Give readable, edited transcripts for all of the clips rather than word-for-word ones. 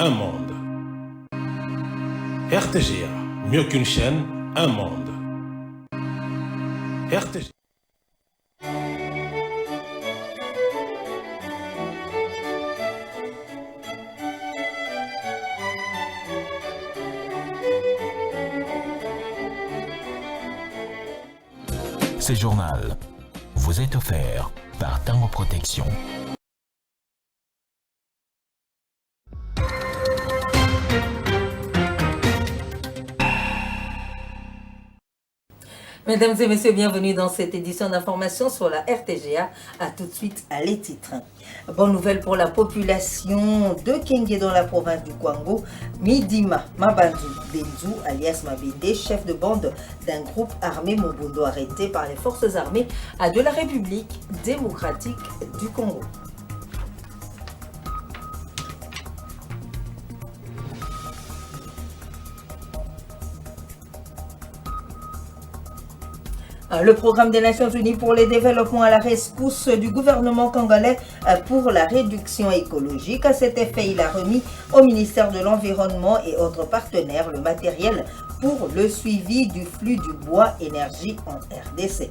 un monde. RTGA, mieux qu'une chaîne, un monde. RTGA. Ce journal vous est offert par Tango Protection. Mesdames et messieurs, bienvenue dans cette édition d'information sur la RTGA. A tout de suite à les titres. Bonne nouvelle pour la population de Kenge dans la province du Kwango. Midima Mabandu Benzu, alias Mabende, chef de bande d'un groupe armé Mobundo arrêté par les forces armées de la République démocratique du Congo. Le programme des Nations Unies pour le développement à la rescousse du gouvernement congolais pour la réduction écologique. À cet effet, il a remis au ministère de l'Environnement et autres partenaires le matériel pour le suivi du flux du bois énergie en RDC.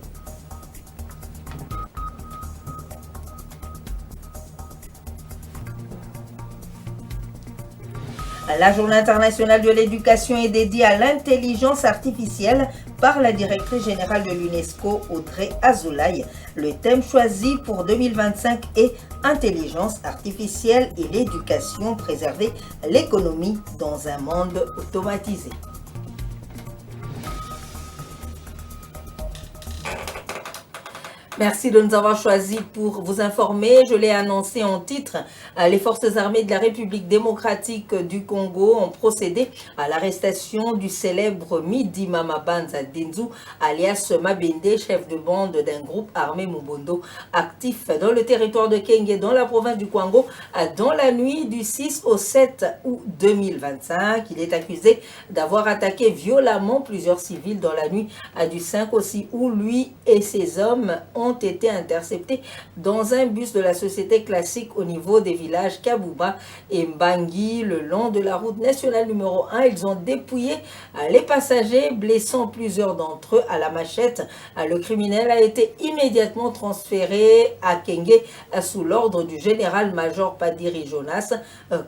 La Journée internationale de l'éducation est dédiée à l'intelligence artificielle par la directrice générale de l'UNESCO, Audrey Azoulay. Le thème choisi pour 2025 est Intelligence artificielle et l'éducation, préserver l'économie dans un monde automatisé. Merci de nous avoir choisis pour vous informer. Je l'ai annoncé en titre. Les forces armées de la République démocratique du Congo ont procédé à l'arrestation du célèbre Midima Mabanza Denzu, alias Mabende, chef de bande d'un groupe armé Mobundo actif dans le territoire de Kenge, dans la province du Kwango, dans la nuit du 6 au 7 août 2025. Il est accusé d'avoir attaqué violemment plusieurs civils dans la nuit du 5 au 6 août. Lui et ses hommes ont été interceptés dans un bus de la société classique au niveau des villages Kabouba et Mbangi le long de la route nationale numéro 1. Ils ont dépouillé les passagers, blessant plusieurs d'entre eux à la machette. Le criminel a été immédiatement transféré à Kenge sous l'ordre du général-major Padiri Jonas,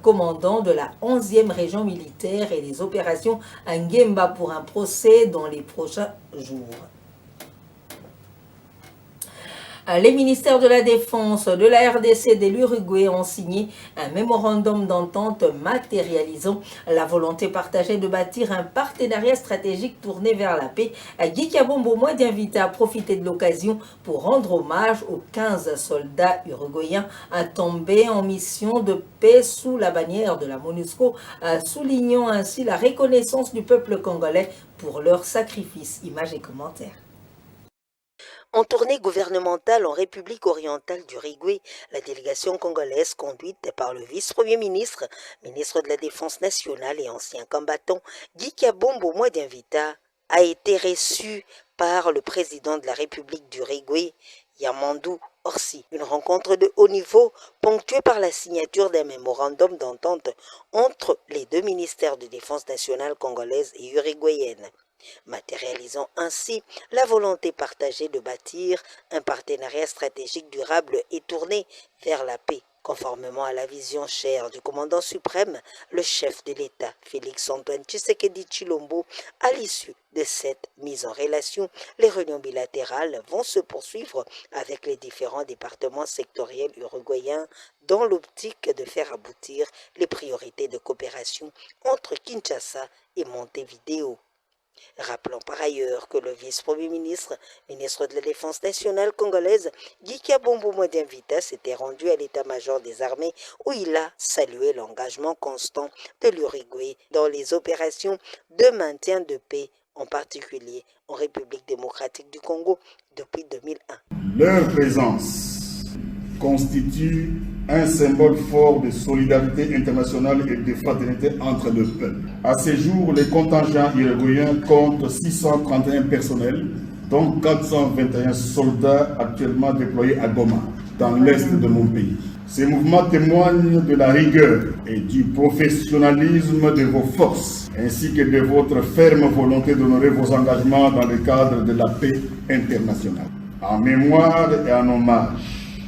commandant de la 11e région militaire et des opérations à Ngemba pour un procès dans les prochains jours. Les ministères de la Défense, de la RDC et de l'Uruguay ont signé un mémorandum d'entente matérialisant la volonté partagée de bâtir un partenariat stratégique tourné vers la paix. Guy Kabombo est invité à profiter de l'occasion pour rendre hommage aux 15 soldats uruguayens tombés en mission de paix sous la bannière de la MONUSCO, soulignant ainsi la reconnaissance du peuple congolais pour leur sacrifice. Images et commentaires. En tournée gouvernementale en République orientale du Uruguay, la délégation congolaise conduite par le vice-premier ministre, ministre de la Défense nationale et ancien combattant, Guy Kabombo Mouedinvita, a été reçue par le président de la République du Uruguay, Yamandou Orsi. Une rencontre de haut niveau ponctuée par la signature d'un mémorandum d'entente entre les deux ministères de défense nationale congolaise et uruguayenne, matérialisant ainsi la volonté partagée de bâtir un partenariat stratégique durable et tourné vers la paix, conformément à la vision chère du commandant suprême, le chef de l'État, Félix-Antoine Tshisekedi Tshilombo. À l'issue de cette mise en relation, les réunions bilatérales vont se poursuivre avec les différents départements sectoriels uruguayens dans l'optique de faire aboutir les priorités de coopération entre Kinshasa et Montevideo. Rappelons par ailleurs que le vice-premier ministre, ministre de la Défense nationale congolaise, Guy Kabombo Mouedinvita, s'était rendu à l'état-major des armées où il a salué l'engagement constant de l'Uruguay dans les opérations de maintien de paix, en particulier en République démocratique du Congo depuis 2001. Leur présence constitue un symbole fort de solidarité internationale et de fraternité entre deux peuples. À ce jour, les contingents uruguayens comptent 631 personnels, dont 421 soldats actuellement déployés à Goma, dans l'est de mon pays. Ces mouvements témoignent de la rigueur et du professionnalisme de vos forces, ainsi que de votre ferme volonté d'honorer vos engagements dans le cadre de la paix internationale. En mémoire et en hommage,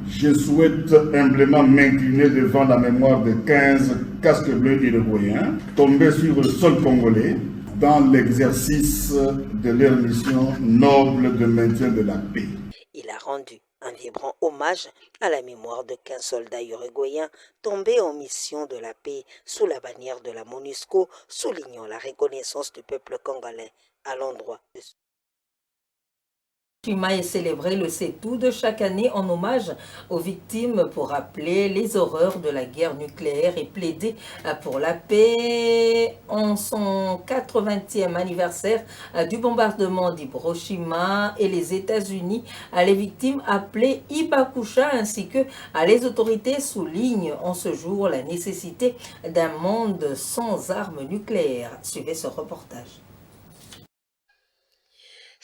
je souhaite humblement m'incliner devant la mémoire de 15 casques bleus uruguayens tombés sur le sol congolais dans l'exercice de leur mission noble de maintien de la paix. Il a rendu un vibrant hommage à la mémoire de 15 soldats uruguayens tombés en mission de la paix sous la bannière de la MONUSCO, soulignant la reconnaissance du peuple congolais à l'endroit de Hiroshima est célébré le 7 août de chaque année en hommage aux victimes pour rappeler les horreurs de la guerre nucléaire et plaider pour la paix. En son 80e anniversaire du bombardement d'Hiroshima et les États-Unis, les victimes appelées Hibakusha ainsi que les autorités soulignent en ce jour la nécessité d'un monde sans armes nucléaires. Suivez ce reportage.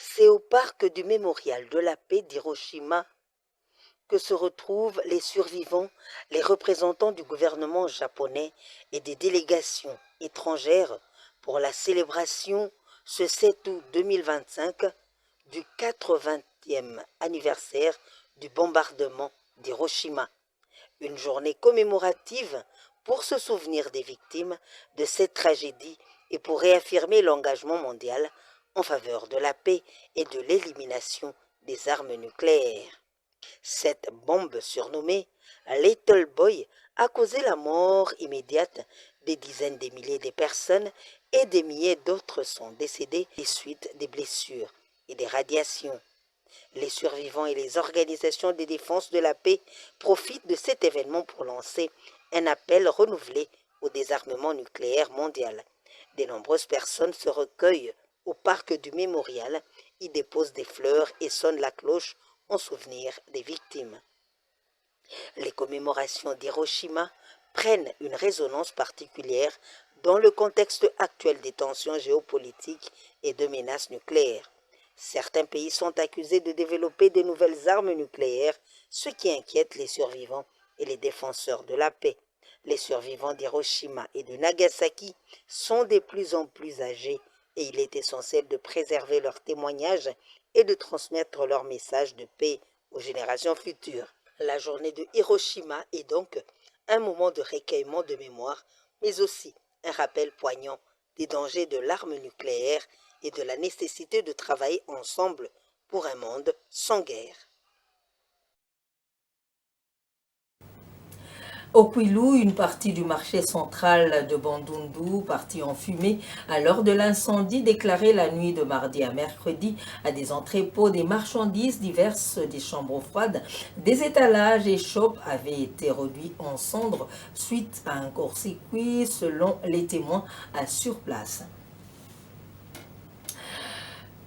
C'est au parc du mémorial de la paix d'Hiroshima que se retrouvent les survivants, les représentants du gouvernement japonais et des délégations étrangères pour la célébration ce 7 août 2025 du 80e anniversaire du bombardement d'Hiroshima. Une journée commémorative pour se souvenir des victimes de cette tragédie et pour réaffirmer l'engagement mondial en faveur de la paix et de l'élimination des armes nucléaires. Cette bombe surnommée Little Boy a causé la mort immédiate des dizaines de milliers de personnes et des milliers d'autres sont décédés des suites des blessures et des radiations. Les survivants et les organisations de défense de la paix profitent de cet événement pour lancer un appel renouvelé au désarmement nucléaire mondial. De nombreuses personnes se recueillent au parc du mémorial, y déposent des fleurs et sonnent la cloche en souvenir des victimes. Les commémorations d'Hiroshima prennent une résonance particulière dans le contexte actuel des tensions géopolitiques et de menaces nucléaires. Certains pays sont accusés de développer de nouvelles armes nucléaires, ce qui inquiète les survivants et les défenseurs de la paix. Les survivants d'Hiroshima et de Nagasaki sont de plus en plus âgés et il est essentiel de préserver leurs témoignages et de transmettre leur message de paix aux générations futures. La journée de Hiroshima est donc un moment de recueillement de mémoire, mais aussi un rappel poignant des dangers de l'arme nucléaire et de la nécessité de travailler ensemble pour un monde sans guerre. Au Kwilu, une partie du marché central de Bandundu, partie en fumée lors de l'incendie déclaré la nuit de mardi à mercredi à des entrepôts, des marchandises diverses, des chambres froides, des étalages et shops avaient été réduits en cendres suite à un court-circuit selon les témoins sur place.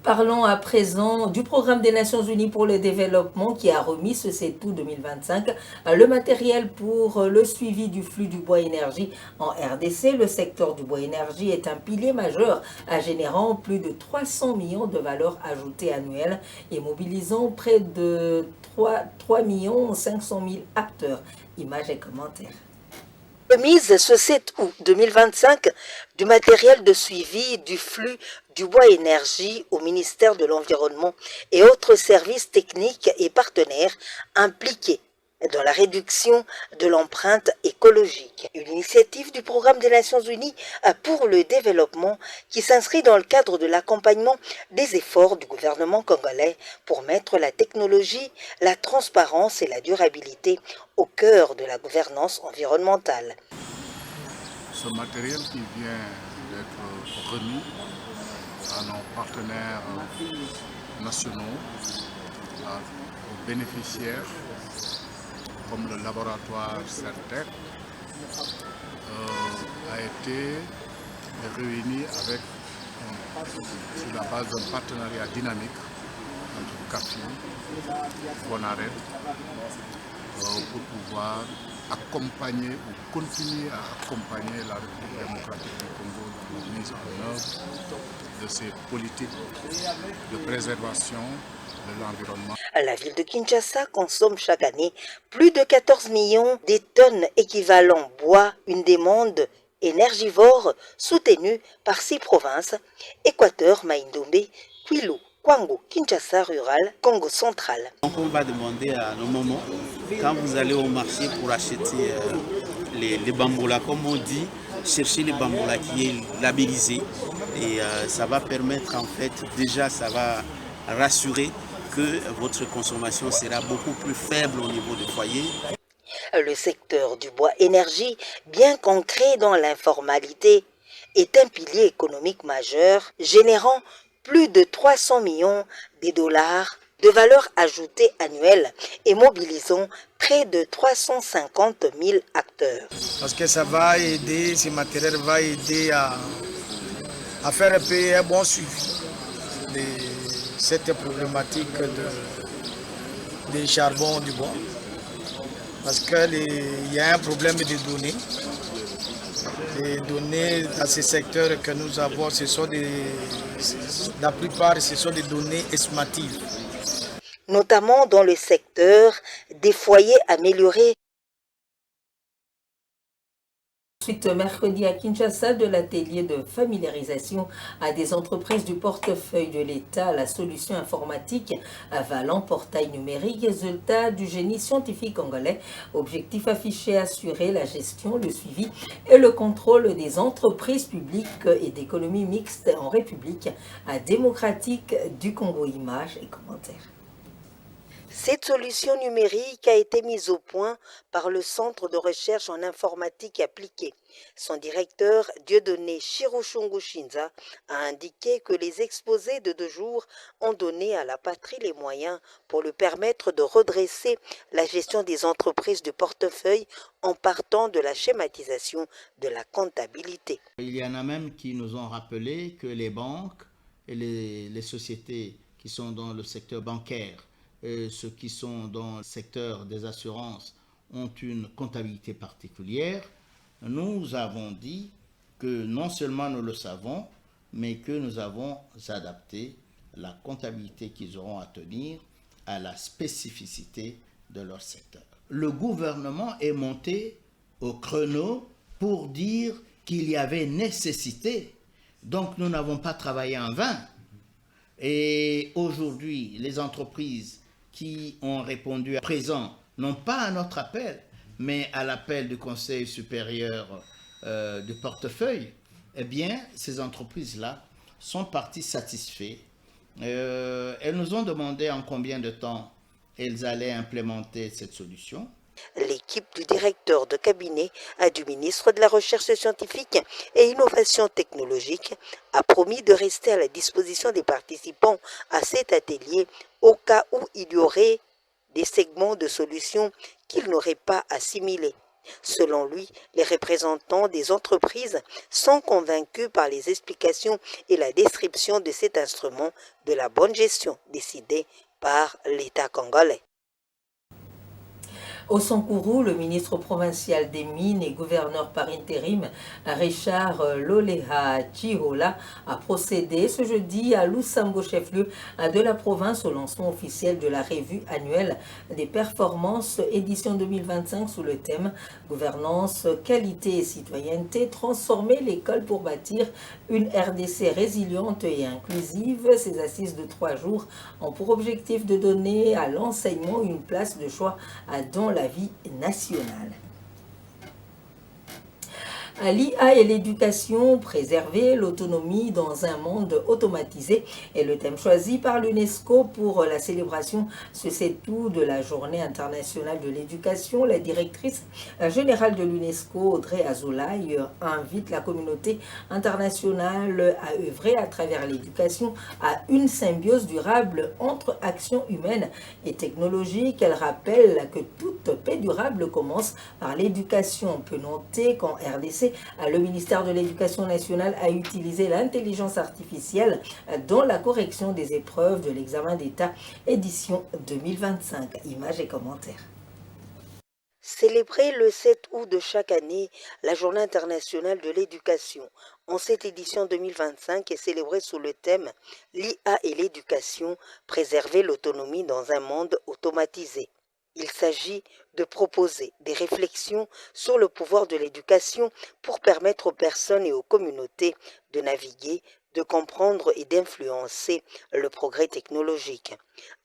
Parlons à présent du programme des Nations Unies pour le développement qui a remis ce 7 août 2025 le matériel pour le suivi du flux du bois énergie en RDC. Le secteur du bois énergie est un pilier majeur générant plus de 300 millions de valeurs ajoutées annuelles et mobilisant près de 3 500 000 acteurs. Images et commentaires. Remise ce 7 août 2025 du matériel de suivi du flux du bois énergie au ministère de l'Environnement et autres services techniques et partenaires impliqués dans la réduction de l'empreinte écologique. Une initiative du programme des Nations Unies pour le développement qui s'inscrit dans le cadre de l'accompagnement des efforts du gouvernement congolais pour mettre la technologie, la transparence et la durabilité au cœur de la gouvernance environnementale. Ce matériel qui vient d'être remis à nos partenaires nationaux, aux bénéficiaires, comme le laboratoire CERTEC, a été réuni avec, sur la base d'un partenariat dynamique entre CAFI et FONARED pour pouvoir accompagner ou continuer à accompagner la République démocratique du Congo dans la mise en œuvre de ces politiques de préservation de l'environnement. La ville de Kinshasa consomme chaque année plus de 14 millions de tonnes équivalent bois, une demande énergivore soutenue par 6 provinces: Équateur, Maïndomé, Kwilu, Kwango, Kinshasa rural, Congo central. Donc on va demander à nos mamans, quand vous allez au marché pour acheter les bamboulas, comme on dit, chercher les bamboulas qui est labellisé, et ça va permettre en fait, déjà ça va rassurer que votre consommation sera beaucoup plus faible au niveau du foyer. Le secteur du bois énergie, bien qu'ancré dans l'informalité, est un pilier économique majeur, générant plus de 300 millions de dollars de valeur ajoutée annuelle et mobilisant près de 350 000 acteurs. Parce que ça va aider, ce matériel va aider à faire un peu un bon suivi de cette problématique de charbon du bois. Parce qu'il y a un problème de données. Les données dans ces secteurs que nous avons, la plupart, ce sont des données estimatives. Notamment dans le secteur des foyers améliorés. Ensuite, mercredi à Kinshasa, de l'atelier de familiarisation à des entreprises du portefeuille de l'État, la solution informatique avalant portail numérique, résultat du génie scientifique congolais. Objectif affiché: assurer la gestion, le suivi et le contrôle des entreprises publiques et d'économie mixte en République démocratique du Congo. Images et commentaires. Cette solution numérique a été mise au point par le Centre de recherche en informatique appliquée. Son directeur, Dieudonné Chirochongo Shinza, a indiqué que les exposés de 2 jours ont donné à la patrie les moyens pour lui permettre de redresser la gestion des entreprises de portefeuille en partant de la schématisation de la comptabilité. Il y en a même qui nous ont rappelé que les banques et les sociétés qui sont dans le secteur bancaire, ceux qui sont dans le secteur des assurances ont une comptabilité particulière. Nous avons dit que non seulement nous le savons, mais que nous avons adapté la comptabilité qu'ils auront à tenir à la spécificité de leur secteur. Le gouvernement est monté au créneau pour dire qu'il y avait nécessité. Donc nous n'avons pas travaillé en vain. Et aujourd'hui, les entreprises qui ont répondu à présent, non pas à notre appel, mais à l'appel du Conseil supérieur du portefeuille, eh bien, ces entreprises-là sont parties satisfaites. Elles nous ont demandé en combien de temps elles allaient implémenter cette solution. L'équipe du directeur de cabinet du ministre de la Recherche scientifique et Innovation technologique a promis de rester à la disposition des participants à cet atelier au cas où il y aurait des segments de solutions qu'ils n'auraient pas assimilés. Selon lui, les représentants des entreprises sont convaincus par les explications et la description de cet instrument de la bonne gestion décidée par l'État congolais. Au Sankourou, le ministre provincial des Mines et gouverneur par intérim, Richard Loleha Chihola, a procédé ce jeudi à Lusambo, chef-lieu de la province, au lancement officiel de la revue annuelle des performances édition 2025 sous le thème « Gouvernance, qualité et citoyenneté, transformer l'école pour bâtir une RDC résiliente et inclusive ». Ces assises de 3 jours ont pour objectif de donner à l'enseignement une place de choix dans la vie nationale. L'IA et l'éducation, préserver l'autonomie dans un monde automatisé est le thème choisi par l'UNESCO pour la célébration ce 7 août de la Journée internationale de l'éducation. La directrice générale de l'UNESCO, Audrey Azoulay, invite la communauté internationale à œuvrer à travers l'éducation à une symbiose durable entre action humaine et technologique. Elle rappelle que toute paix durable commence par l'éducation. On peut noter qu'en RDC, le ministère de l'Éducation nationale a utilisé l'intelligence artificielle dans la correction des épreuves de l'examen d'État édition 2025. Images et commentaires. Célébrer le 7 août de chaque année, la Journée internationale de l'éducation, en cette édition 2025 est célébrée sous le thème « L'IA et l'éducation, préserver l'autonomie dans un monde automatisé ». Il s'agit de proposer des réflexions sur le pouvoir de l'éducation pour permettre aux personnes et aux communautés de naviguer, de comprendre et d'influencer le progrès technologique.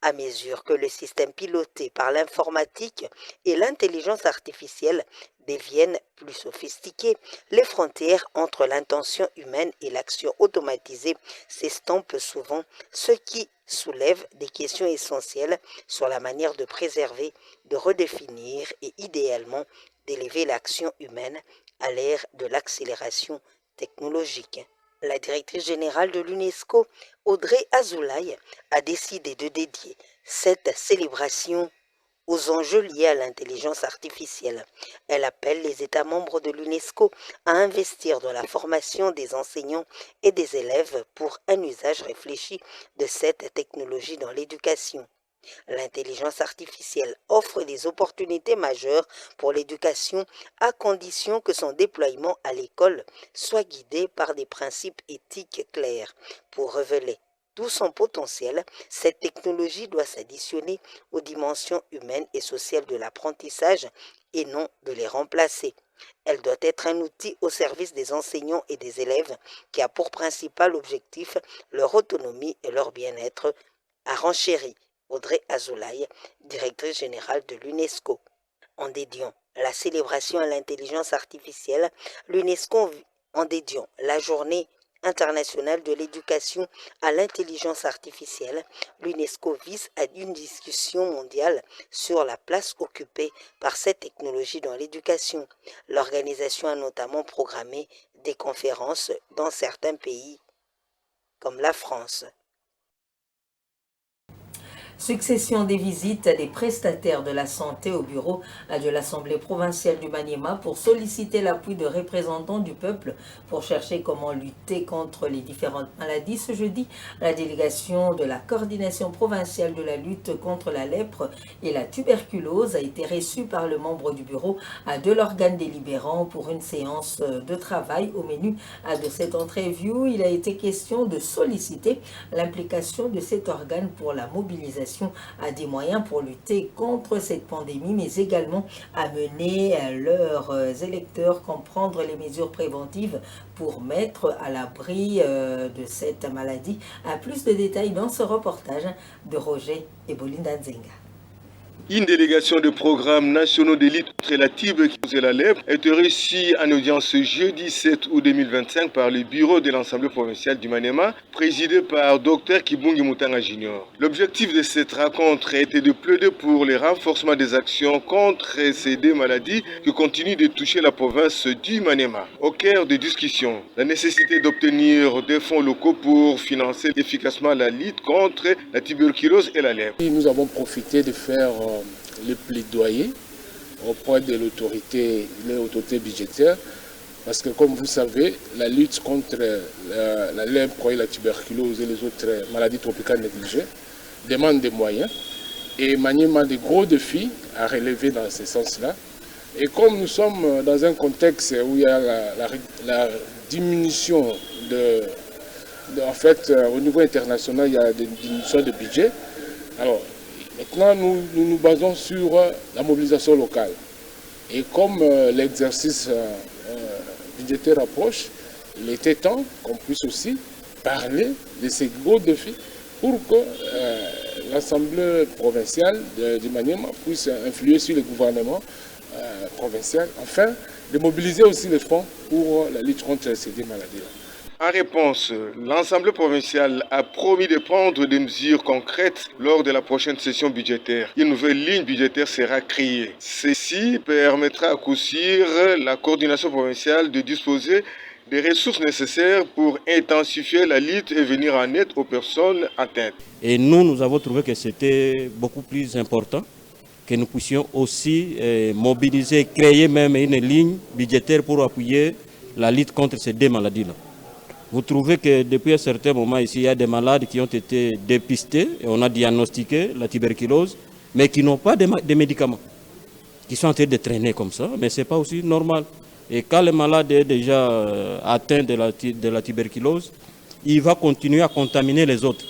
À mesure que le système piloté par l'informatique et l'intelligence artificielle deviennent plus sophistiqués, les frontières entre l'intention humaine et l'action automatisée s'estompent souvent, ce qui soulève des questions essentielles sur la manière de préserver, de redéfinir et idéalement d'élever l'action humaine à l'ère de l'accélération technologique. La directrice générale de l'UNESCO, Audrey Azoulay, a décidé de dédier cette célébration aux enjeux liés à l'intelligence artificielle. Elle appelle les États membres de l'UNESCO à investir dans la formation des enseignants et des élèves pour un usage réfléchi de cette technologie dans l'éducation. L'intelligence artificielle offre des opportunités majeures pour l'éducation à condition que son déploiement à l'école soit guidé par des principes éthiques clairs. Pour révéler tout son potentiel, cette technologie doit s'additionner aux dimensions humaines et sociales de l'apprentissage et non de les remplacer. Elle doit être un outil au service des enseignants et des élèves qui a pour principal objectif leur autonomie et leur bien-être, a renchéri Audrey Azoulay, directrice générale de l'UNESCO. En dédiant la célébration à l'intelligence artificielle, l'UNESCO en dédiant la journée internationale de l'éducation à l'intelligence artificielle, l'UNESCO vise à une discussion mondiale sur la place occupée par cette technologie dans l'éducation. L'organisation a notamment programmé des conférences dans certains pays, comme la France. Succession des visites des prestataires de la santé au bureau de l'Assemblée provinciale du Maniema pour solliciter l'appui de représentants du peuple pour chercher comment lutter contre les différentes maladies. Ce jeudi, la délégation de la coordination provinciale de la lutte contre la lèpre et la tuberculose a été reçue par le membre du bureau de l'organe délibérant pour une séance de travail. Au menu de cette interview, il a été question de solliciter l'implication de cet organe pour la mobilisation à des moyens pour lutter contre cette pandémie, mais également à mener leurs électeurs comprendre les mesures préventives pour mettre à l'abri de cette maladie. Plus de détails dans ce reportage de Roger Ebolinda Nzenga. Une délégation de programmes nationaux de lutte contre la tuberculose et la lèpre est reçue en audience ce jeudi 7 août 2025 par le bureau de l'Assemblée provinciale du Maniema, présidé par Dr Kibungi Mutanga Junior. L'objectif de cette rencontre a été de plaider pour le renforcement des actions contre ces deux maladies qui continuent de toucher la province du Maniema. Au cœur des discussions, la nécessité d'obtenir des fonds locaux pour financer efficacement la lutte contre la tuberculose et la lèpre. Nous avons profité de faire le plaidoyer auprès de l'autorité budgétaire, parce que comme vous savez, la lutte contre la lèpre et la tuberculose et les autres maladies tropicales négligées demande des moyens et Maniema des gros défis à relever dans ce sens-là. Et comme nous sommes dans un contexte où il y a la diminution en fait, au niveau international, il y a des diminutions de budget. Alors, maintenant, nous nous basons sur la mobilisation locale. Et comme l'exercice budgétaire approche, il était temps qu'on puisse aussi parler de ces gros défis pour que l'Assemblée provinciale du Maniema puisse influer sur le gouvernement provincial, afin de mobiliser aussi les fonds pour la lutte contre ces deux maladies-là. En réponse, l'Assemblée provinciale a promis de prendre des mesures concrètes lors de la prochaine session budgétaire. Une nouvelle ligne budgétaire sera créée. Ceci permettra à coup sûr la coordination provinciale de disposer des ressources nécessaires pour intensifier la lutte et venir en aide aux personnes atteintes. Et nous avons trouvé que c'était beaucoup plus important que nous puissions aussi mobiliser, créer même une ligne budgétaire pour appuyer la lutte contre ces deux maladies-là. Vous trouvez que depuis un certain moment ici, il y a des malades qui ont été dépistés et on a diagnostiqué la tuberculose, mais qui n'ont pas de médicaments. qui sont en train de traîner comme ça, mais ce n'est pas aussi normal. Et quand le malade est déjà atteint de la tuberculose, il va continuer à contaminer les autres.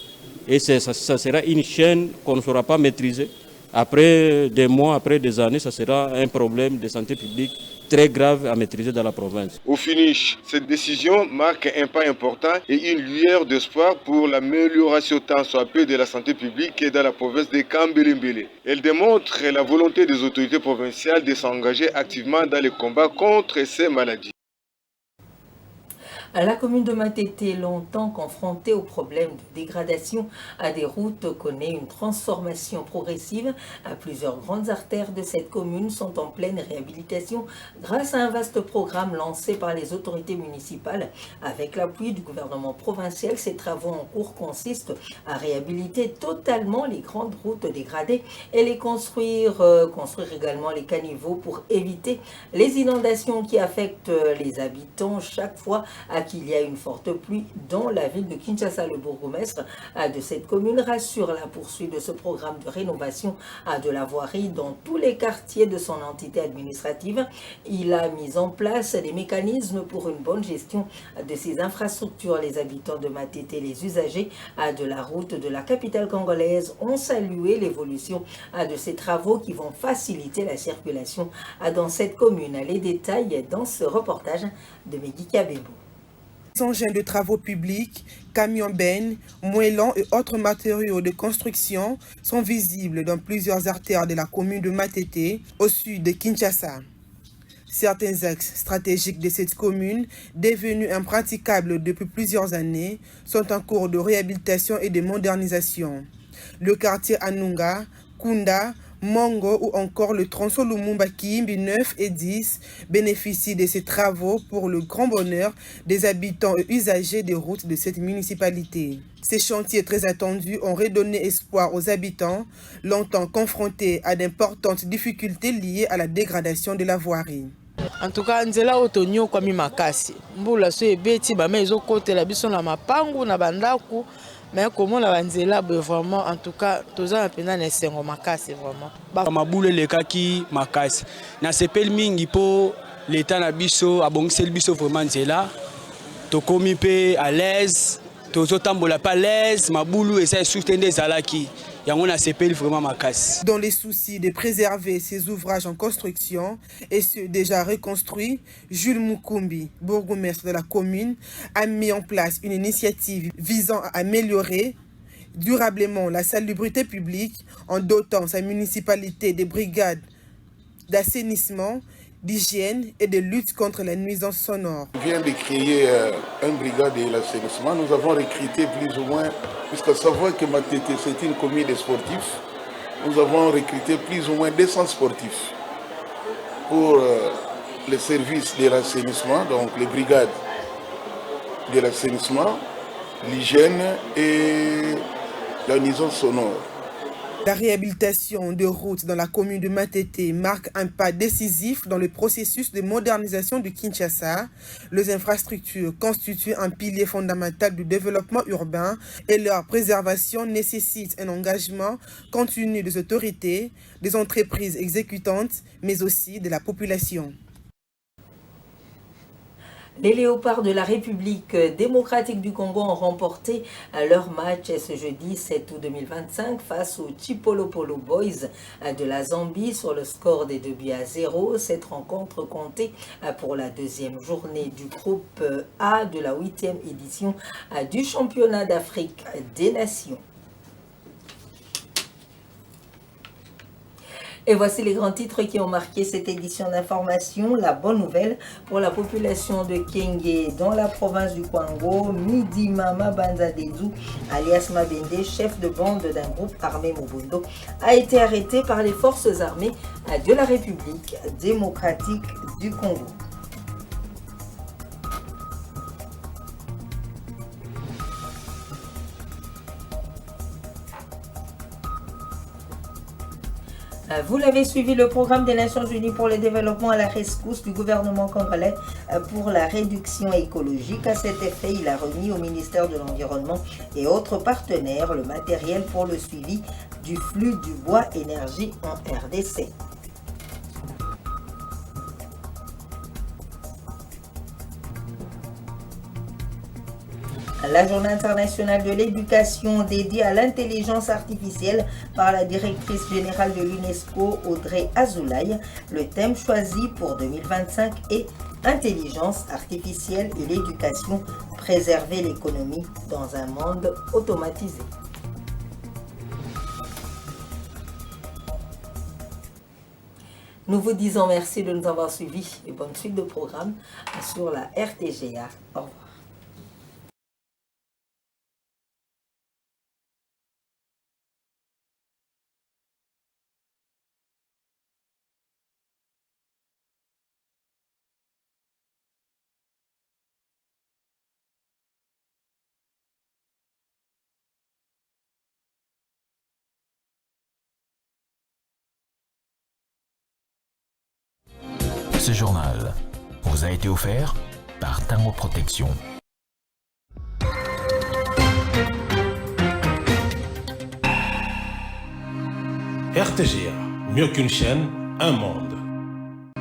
Et ça sera une chaîne qu'on ne saura pas maîtriser. Après des mois, après des années, ça sera un problème de santé publique très grave à maîtriser dans la province. Au finish, cette décision marque un pas important et une lueur d'espoir pour l'amélioration tant soit peu de la santé publique dans la province de Kambélé-Mbélé. Elle démontre la volonté des autorités provinciales de s'engager activement dans les combats contre ces maladies. La commune de Matété, longtemps confrontée au problème de dégradation à des routes, connaît une transformation progressive. Plusieurs grandes artères de cette commune sont en pleine réhabilitation grâce à un vaste programme lancé par les autorités municipales. Avec l'appui du gouvernement provincial, ces travaux en cours consistent à réhabiliter totalement les grandes routes dégradées et les construire également les caniveaux pour éviter les inondations qui affectent les habitants chaque fois qu'il y a une forte pluie dans la ville de Kinshasa. Le bourgmestre de cette commune rassure la poursuite de ce programme de rénovation de la voirie dans tous les quartiers de son entité administrative. Il a mis en place des mécanismes pour une bonne gestion de ces infrastructures. Les habitants de Matété, les usagers de la route de la capitale congolaise ont salué l'évolution de ces travaux qui vont faciliter la circulation dans cette commune. Les détails dans ce reportage de Megui Kabebo. Engins de travaux publics, camions bennes, moellons et autres matériaux de construction sont visibles dans plusieurs artères de la commune de Matété, au sud de Kinshasa. Certains axes stratégiques de cette commune, devenus impraticables depuis plusieurs années, sont en cours de réhabilitation et de modernisation. Le quartier Anunga, Kunda, Mongo ou encore le tronçon Lumumba Kiimbi 9 et 10 bénéficient de ces travaux pour le grand bonheur des habitants et usagers des routes de cette municipalité. Ces chantiers très attendus ont redonné espoir aux habitants, longtemps confrontés à d'importantes difficultés liées à la dégradation de la voirie. En tout cas, nzela otonyo kwa mimakasi. Mbula so ebeti ba mezo kote la biso na mapangu na bandaku. Mais comment la banzela vraiment en tout cas toza na pena na sengo makasi vraiment. Ba mabule lekaki makasi. Na sepel mingi po l'état na biso abongiseli biso vraiment nzela. Tokomi pe à l'aise, tozo tambola pas l'aise, mabulu esa soutendre zalaki. Dans les soucis de préserver ces ouvrages en construction et ceux déjà reconstruits, Jules Mukumbi, bourgmestre de la commune, a mis en place une initiative visant à améliorer durablement la salubrité publique en dotant sa municipalité de brigades d'assainissement, d'hygiène et de lutte contre la nuisance sonore. On vient de créer une brigade de l'assainissement. Nous avons recruté plus ou moins, puisqu'à savoir que Matété c'est une commune de sportifs, nous avons recruté plus ou moins 200 sportifs pour les services de l'assainissement, donc les brigades de l'assainissement, l'hygiène et la nuisance sonore. La réhabilitation de routes dans la commune de Matété marque un pas décisif dans le processus de modernisation du Kinshasa. Les infrastructures constituent un pilier fondamental du développement urbain et leur préservation nécessite un engagement continu des autorités, des entreprises exécutantes, mais aussi de la population. Les Léopards de la République démocratique du Congo ont remporté leur match ce jeudi 7 août 2025 face aux Chipolopolo Boys de la Zambie sur le score des 2-0. Cette rencontre comptait pour la deuxième journée du groupe A de la 8e édition du championnat d'Afrique des Nations. Et voici les grands titres qui ont marqué cette édition d'information. La bonne nouvelle pour la population de Kenge dans la province du Kwango. Midima Mabanza Dezu, alias Mabende, chef de bande d'un groupe armé Mobundo, a été arrêté par les forces armées de la République démocratique du Congo. Vous l'avez suivi, le programme des Nations Unies pour le développement à la rescousse du gouvernement congolais pour la réduction écologique. À cet effet, il a remis au ministère de l'Environnement et autres partenaires le matériel pour le suivi du flux du bois énergie en RDC. La journée internationale de l'éducation dédiée à l'intelligence artificielle par la directrice générale de l'UNESCO, Audrey Azoulay. Le thème choisi pour 2025 est Intelligence artificielle et l'éducation, préserver l'économie dans un monde automatisé. Nous vous disons merci de nous avoir suivis et bonne suite de programme sur la RTGA. Au revoir. Ce journal vous a été offert par Tango Protection. RTGA, mieux qu'une chaîne, un monde.